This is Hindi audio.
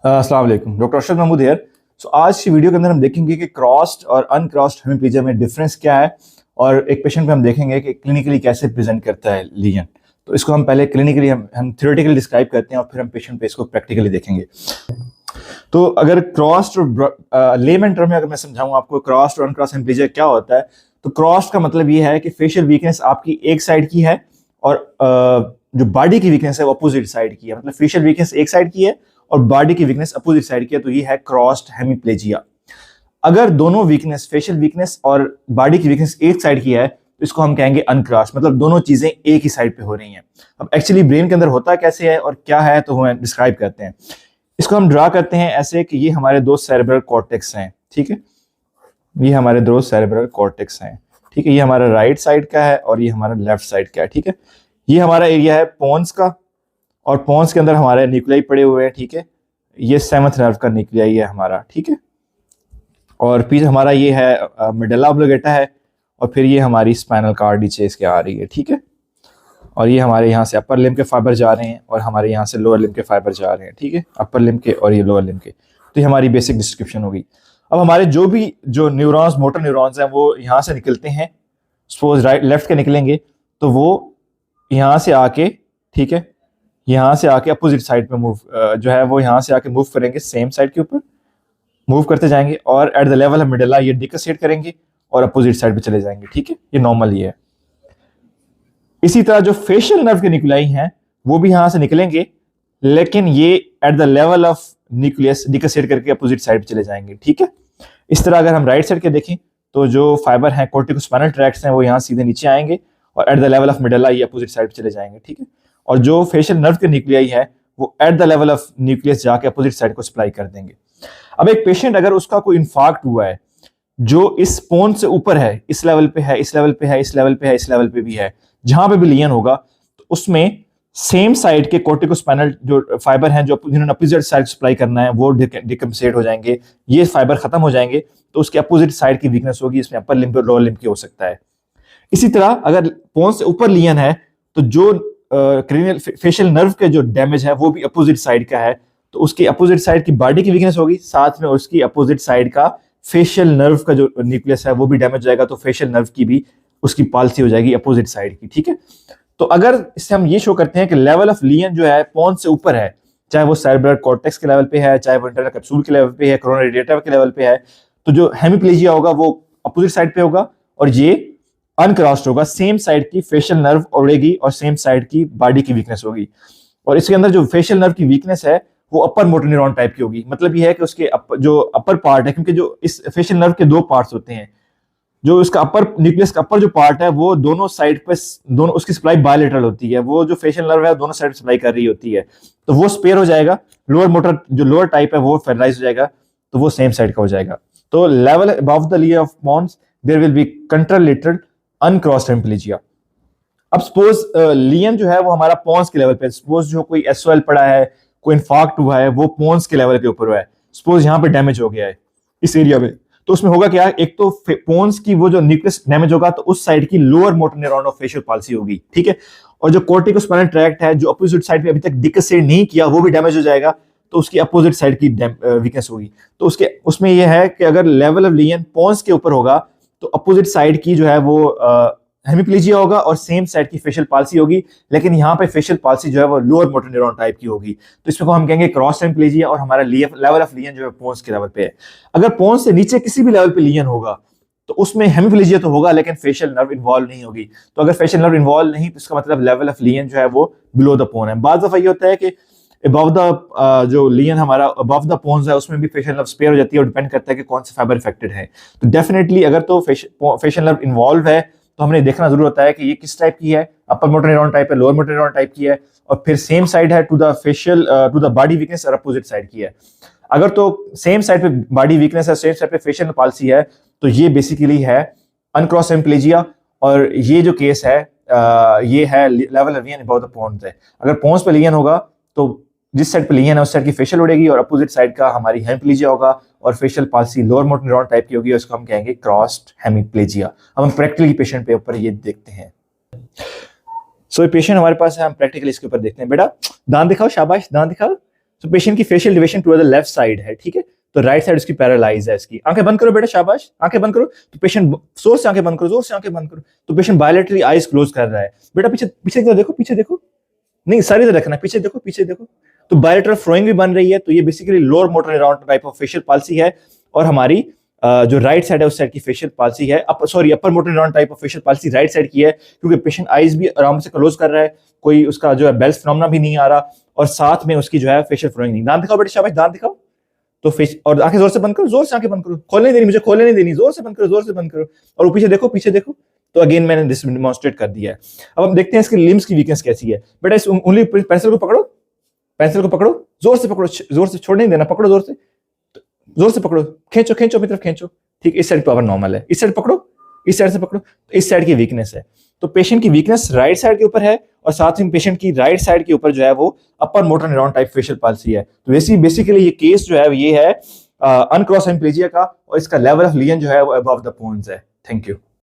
अस्सलाम वालेकुम, डॉक्टर अरशद महमूद हियर। आज की वीडियो के अंदर हम देखेंगे कि क्रॉस्ड और अनक्रॉस्ड हेमिप्लीजिया में डिफरेंस क्या है, और एक पेशेंट पे हम देखेंगे कि क्लिनिकली कैसे प्रेजेंट करता है लीजन। तो इसको हम पहले क्लिनिकली हम थ्योरेटिकली डिस्क्राइब करते हैं और फिर हम पेशेंट पे इसको प्रैक्टिकली देखेंगे। तो अगर क्रॉस्ड और लेमन टर्म में अगर मैं समझाऊं आपको क्रॉस्ड और अनक्रॉस्ड हेमिप्लीजिया क्या होता है, तो क्रॉस्ड का मतलब ये है कि फेशियल वीकनेस आपकी एक साइड की है और जो बॉडी की वीकनेस है वो अपोजिट साइड की है। मतलब फेशियल वीकनेस एक साइड की है और बॉडी की वीकनेस अपोजिट साइड की है, तो ये है क्रॉस्ड हेमिप्लेजिया। अगर दोनों वीकनेस फेशियल वीकनेस और बॉडी की वीकनेस एक साइड की है तो इसको हम कहेंगे अनक्रॉस्ड, मतलब दोनों चीजें एक ही साइड पे हो रही हैं। अब एक्चुअली ब्रेन के अंदर होता कैसे है और क्या है तो हम डिस्क्राइब करते हैं। इसको हम ड्रा करते हैं ऐसे कि ये हमारे दो सेरेब्रल कॉर्टेक्स हैं, ठीक है। ये हमारे दो सेरेब्रल कॉर्टेक्स हैं, ठीक है। ये हमारा राइट साइड का है और ये हमारा लेफ्ट साइड का है, ठीक है। ये हमारा एरिया है पोन्स का, और पोन्स के अंदर हमारे न्यूक्लियाई पड़े हुए हैं, ठीक है। ये सेवंथ नर्व का न्यूक्लियाई है हमारा, ठीक है। और फिर हमारा ये है मेडुल्ला ऑब्लिंगेटा है, और फिर ये हमारी स्पाइनल कार्ड नीचे इसके आ रही है, ठीक है। और ये हमारे यहाँ से अपर लिम्ब के फाइबर जा रहे हैं और हमारे यहाँ से लोअर लिम्ब के फाइबर जा रहे हैं, ठीक है। अपर लिम्ब के और ये लोअर लिम्ब के। तो ये हमारी बेसिक डिस्क्रिप्शन होगी। अब हमारे जो न्यूरॉन्स मोटर न्यूरॉन्स हैं वो यहाँ से निकलते हैं। सपोज राइट लेफ्ट के निकलेंगे तो वो यहाँ से आके, ठीक है, यहाँ से आके अपोजिट साइड पे मूव जो है वो यहाँ से आके मूव करेंगे, सेम साइड के ऊपर मूव करते जाएंगे और at the level of medulla ये डिसोसिएट करेंगे और अपोजिट साइड पे चले जाएंगे, ठीक है। ये नॉर्मल ये है। इसी तरह जो फेशियल नर्व के न्यूक्लियाई हैं वो भी यहाँ से निकलेंगे, लेकिन ये at the level of nucleus dissociate करके अपोजिट साइड पे चले जाएंगे, ठीक है। इस तरह अगर हम राइट साइड के देखें तो जो फाइबर हैं कोर्टिकोस्पाइनल ट्रैक्ट्स हैं वो यहाँ सीधे नीचे आएंगे और at the level of medulla ये अपोजिट साइड पे चले जाएंगे, ठीक है। और जो फेशियल नर्व के न्यूक्लियाई है वो at the level of nucleus जाके अपोजिट साइड को सप्लाई कर देंगे। अब एक पेशेंट अगर उसका कोई इंफार्क्ट हुआ है जो इस पोन से ऊपर है, इस लेवल पे है, इस लेवल पे है, इस लेवल पे है, इस लेवल पे भी है, जहां पे भी लीजन होगा तो उसमें सेम साइड के कोर्टिकोस्पाइनल जो फाइबर हैं जो जिन्होंने अपोजिट साइड सप्लाई करना है वो डिकम्पनसेट हो जाएंगे, ये फाइबर खत्म हो जाएंगे, तो उसके अपोजिट साइड की वीकनेस होगी, इसमें अपर लिम्ब और लोअर लिम्ब की हो सकता है। इसी तरह अगर पोन से ऊपर लीजन है तो जो क्रेनियल फेशियल नर्व के जो डैमेज है वो भी अपोजिट साइड का है, तो उसकी अपोजिट साइड की बॉडी की वीकनेस होगी, साथ में उसकी अपोजिट साइड का फेशियल नर्व का जो न्यूक्लियस है वो भी डैमेज जाएगा, तो फेशियल नर्व की भी उसकी पॉलिसी हो जाएगी अपोजिट साइड की, ठीक है। तो अगर इससे हम ये शो करते हैं कि लेवल ऑफ लीजन जो है पोन से ऊपर है, चाहे वो सेरेब्रल कॉर्टेक्स के लेवल पे है, चाहे वो इंटरनल कैप्सूल के लेवल पे है, कोरोनरी रेडिएटर के लेवल पे है, तो जो हेमिप्लेजिया होगा वो अपोजिट साइड पे होगा और ये अनक्रॉस्ड होगा, सेम साइड की फेशियल नर्व उड़ेगी और सेम साइड की बॉडी की वीकनेस होगी। और इसके अंदर जो फेशियल नर्व की वीकनेस है वो अपर मोटर न्यूरॉन टाइप की होगी। मतलब ये है कि उसके जो अपर पार्ट है, क्योंकि जो इस फेशियल नर्व के दो पार्ट्स होते हैं, जो इसका अपर न्यूक्लियस का अपर जो पार्ट है वो दोनों साइड पे दोनों उसकी सप्लाई बायलेटरल होती है, वो जो फेशियल नर्व है दोनों साइड सप्लाई कर रही होती है, तो वो स्पेयर हो जाएगा। लोअर मोटर जो लोअर टाइप है वो फेडराइज हो जाएगा, तो वो सेम साइड का हो जाएगा। तो level above the lesion of pons there will be contralateral uncrossed hemiplegia. अब सपोज लीजन जो है वो हमारा पोन्स के लेवल पे, सपोज जो कोई एसओएल पड़ा है, कोई इंफार्क्ट हुआ है, वो पोन्स के लेवल के ऊपर हुआ है, सपोज यहाँ पे डैमेज हो गया है इस एरिया में, तो उसमें होगा क्या, एक तो पोन्स की वो जो न्यूक्लियस डैमेज होगा तो उस साइड की lower motor neuron of facial policy होगी, ठीक है। और जो कोर्टिकोस्पाइनल ट्रैक्ट है जो अपोजिट साइड पे अभी तक डिसोसिएट नहीं किया वो भी डैमेज हो जाएगा, तो उसकी अपोजिट साइड की वीकनेस होगी। तो उसमें यह है कि अगर लेवल ऑफ लीजन पोन्स के ऊपर होगा तो अपोजिट साइड की जो है वो हेमिप्लेजिया होगा और सेम साइड की फेशियल पॉलिसी होगी, लेकिन यहाँ पे फेशियल पॉलिसी जो है वो लोअर मोटर न्यूरॉन टाइप की होगी, तो इसको हम कहेंगे क्रॉस हेमिप्लेजिया। और हमारा लेवल ऑफ लीजन जो है पोन्स के लेवल पे है। अगर पोन्स से नीचे किसी भी लेवल पे लीजन होगा तो उसमें हेमिप्लेजिया तो होगा लेकिन फेशियल नर्व इन्वॉल्व नहीं होगी। तो अगर फेशियल नर्व इन्वॉल्व नहीं तो इसका मतलब लेवल ऑफ लीजन जो है वो बिलो द पोन है। बाज़ दफा ये होता है कि अबव द जो लीजन हमारा अबव द पोन्स है उसमें भी फेशियल नर्व स्पेयर हो जाती है, और डिपेंड करता है कि कौन सा फाइबर इफेक्टेड है। तो डेफिनेटली अगर तो फेशियल नर्व इन्वॉल्व है तो हमने देखना जरूर होता है कि ये किस टाइप की है, अपर मोटर न्यूरॉन टाइप है, लोअर मोटर न्यूरॉन टाइप की है, और फिर सेम साइड है to the facial to the body weakness और अपोजिट साइड की है। अगर तो सेम साइड पे बॉडी वीकनेस है, सेम साइड पे फेशियल पॉलिसी है, तो ये बेसिकली है अनक्रॉस हेमिप्लेजिया। और ये जो केस है ये है level of lesion above the pons है। अगर पोन्स पे लीजन होगा तो जिस साइड पे लीजन है उस साइड की फेशियल उड़ेगी और अपोजिट साइड का हमारी हेमिप्लेजिया होगा और facial policy lower motor neuron type की होगी, उसको हम कहेंगे क्रॉस्ड हेमिप्लेजिया। अब हम प्रैक्टिकली पेशेंट पे ऊपर ये देखते हैं। सो पेशेंट हमारे पास है, हम प्रैक्टिकली इसके ऊपर देखते हैं। बेटा दांत दिखाओ, शाबाश दांत दिखाओ, तो पेशेंट की facial division to the left side है, ठीक है, तो राइट साइड उसकी पैरालाइज है। इसकी आंखें बंद करो बेटा, शाबाश, आंखें बंद करो। तो पेशेंट जोर से आंखें बंद करो, जोर से आंखें बंद करो। तो पेशेंट बायलैटरली आईज क्लोज कर रहा है। बेटा पीछे पीछे देखो, पीछे देखो, नहीं सारी तरह रखना, पीछे देखो, पीछे देखो। तो बायलैटरल फ्लोइंग भी बन रही है। तो ये basically lower motor neuron type of facial palsy है। और हमारी जो राइट साइड है उस साइड की फेशियल पाल्सी है, upper motor neuron type of facial palsy right side की है, क्योंकि पेशेंट आईज भी आराम से क्लोज कर रहा है, कोई उसका जो है बेल्स फिनोमेना भी नहीं आ रहा, और साथ में उसकी जो है फेशियल फ्लोइंग नहीं। दांत दिखाओ बेटा, शाबाश, दांत दिखाओ। तो फेस और आंखें जोर से बंद करो, जोर से आंखें बंद करो, खोलने नहीं देनी मुझे, खोलने नहीं देनी, जोर से बंद करो, जोर से बंद करो। और वो पीछे देखो, पीछे देखो। तो अगेन मैंने डिमॉन्स्ट्रेट कर दिया है। अब हम देखते हैं इसकी लिम्स की वीकनेस कैसी है। बेटा इस उंगली पेंसिल को पकड़ो, पेंसिल को पकड़ो, जोर से पकड़ो, जोर से छोड़ने नहीं देना, पकड़ो जोर से, जोर से पकड़ो, खींचो खींचो अपनी तरफ खींचो, ठीक। इस साइड पावर नॉर्मल है, इस साइड पकड़ो, इस साइड से पकड़ो, तो इस साइड की वीकनेस है। तो पेशेंट की वीकनेस राइट साइड के ऊपर है, और साथ ही पेशेंट की राइट साइड के ऊपर जो है वो अपर motor neuron type facial palsy है। तो बेसिकली ये केस जो है ये है अनक्रॉस हेमिप्लेजिया का, और इसका लेवल ऑफ लीजन जो है वो अबव द पोन्स है। Thank you.